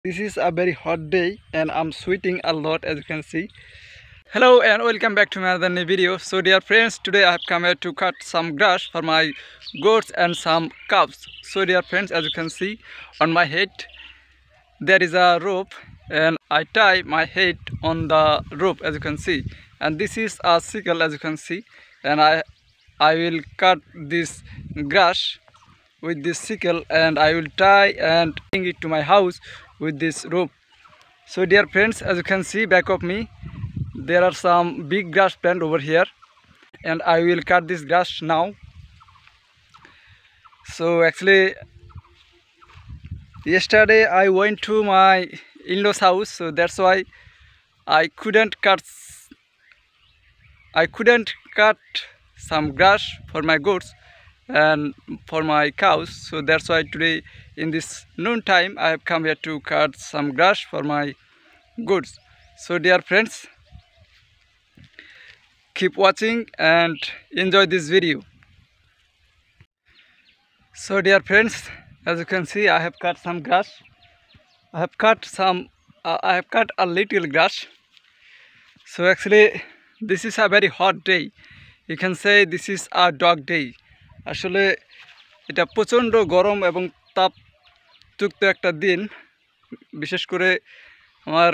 This is a very hot day and I'm sweating a lot, as you can see. Hello and welcome back to another new video. So dear friends, today I have come here to cut some grass for my goats and some cows. So dear friends, as you can see on my head there is a rope and I tie my head on the rope, as you can see, and this is a sickle, as you can see, and I will cut this grass with this sickle and I will tie and bring it to my house with this rope. So dear friends, as you can see back of me there are some big grass plant over here and I will cut this grass now. So actually yesterday I went to my in-laws house, so that's why I couldn't cut some grass for my goats and for my cows. So that's why today in this noon time I have come here to cut some grass for my goats. So dear friends, keep watching and enjoy this video. So dear friends, as you can see I have cut some grass. I have cut a little grass. So actually this is a very hot day. You can say this is a dog day. আসলে এটা প্রচণ্ড গরম এবং তাপযুক্ত একটা দিন, বিশেষ করে আমার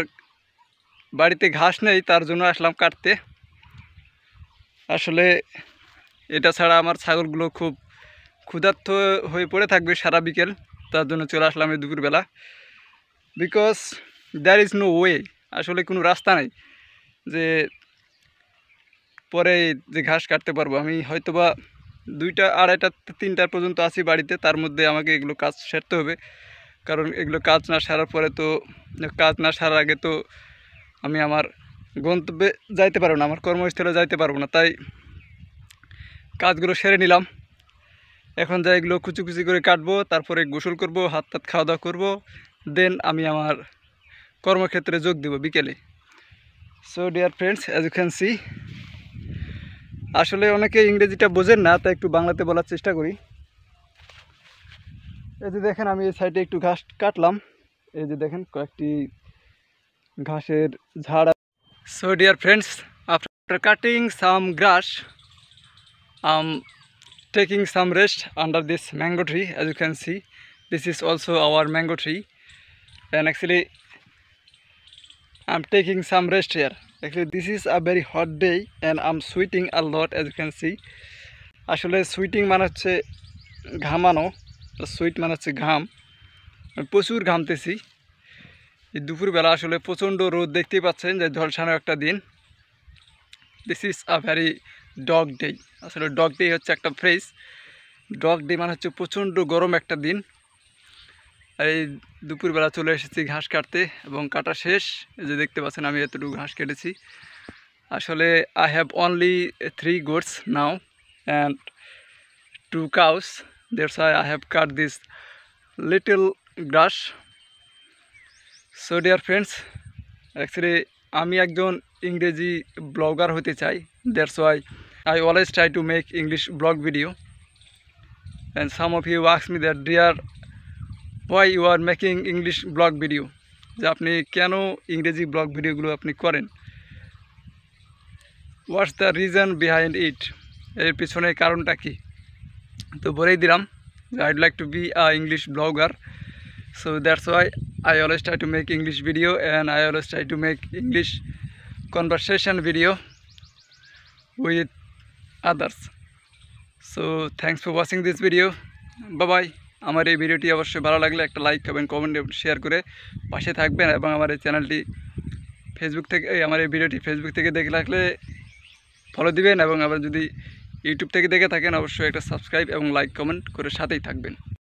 বাড়িতে ঘাস নেই, তার জন্য আসলাম কাটতে। আসলে এটা ছাড়া আমার ছাগলগুলো খুব ক্ষুধার্ত হয়ে পড়ে থাকবে সারা বিকেল, তার জন্য চলে আসলাম এই দুপুরবেলা। Because there is no way, আসলে কোনো রাস্তা নেই যে পরে যে ঘাস কাটতে পারবো। আমি হয়তোবা 2টা, 2:30, 3টা পর্যন্ত আছি বাড়িতে, তার মধ্যে আমাকে এগুলো কাজ সারতে হবে, কারণ এগুলো কাজ না সারার পরে তো সারার আগে তো আমি আমার গন্তব্যে যাইতে পারবো না, আমার কর্মস্থলে যাইতে পারবো না। তাই কাজগুলো সেরে নিলাম। এখন যাই এগুলো কুচি কুচি করে কাটবো, তারপরে গোসল করব, হাত খাওয়া দাওয়া করবো, দেন আমি আমার কর্মক্ষেত্রে যোগ দেব বিকেলে। So dear friends, as you can see, আসলে অনেকে ইংরেজিটা বোঝেন না, তাই একটু বাংলাতে বলার চেষ্টা করি। এই যে দেখেন আমি এই সাইডে একটু ঘাস কাটলাম, এই যে দেখেন কয়েকটি ঘাসের ঝাড়। So dear friends, after cutting some grass taking some rest under this mango tree. As you can see, this is also our mango tree, and actually I'm taking some rest here. Actually this is a very hot day and I'm sweating a lot, as you can see. আসলে sweating মানে হচ্ছে ঘামানো, sweet মানে হচ্ছে ঘাম। প্রচুর ঘামতেছি এই দুপুরবেলা। আসলে প্রচণ্ড রোদ, দেখতেই পাচ্ছেন যে ঝলসানো একটা দিন। This is a very dog day. আসলে ডগ ডে হচ্ছে একটা ফ্রেজ। ডগ ডে মানে হচ্ছে প্রচণ্ড গরম একটা দিন। এই দুপুরবেলা চলে এসেছি ঘাস কাটতে এবং কাটা শেষ। এই যে দেখতে পাচ্ছেন আমি এতটুকু ঘাস কেটেছি। আসলে I have only 3 goats now and 2 cows. That's why I have cut this little grass. So dear friends, actually আমি একজন ইংরেজি ব্লগার হতে চাই। That's why I always try to make English blog video. And some of you ask me that, dear, why you are making English blog video? যে আপনি কেন ইংরেজি blog ভিডিওগুলো আপনি করেন? What's the reason behind it? এর পিছনে কারণটা কি? তো বলেই দিলাম যে I'd like to be a English blogger. So that's why I always try to make English video and I always try to make English conversation video with others. So thanks for watching this video. Bye bye. আমার এই ভিডিওটি অবশ্যই ভালো লাগলে একটা like করবেন, comment share করে পাশে থাকবেন, এবং আমার এই চ্যানেলটি আমার এই ভিডিওটি ফেসবুক থেকে দেখে রাখলে ফলো দিবেন, এবং আবার যদি ইউটিউব থেকে দেখে থাকেন অবশ্যই একটা সাবস্ক্রাইব এবং লাইক কমেন্ট করে সাথেই থাকবেন।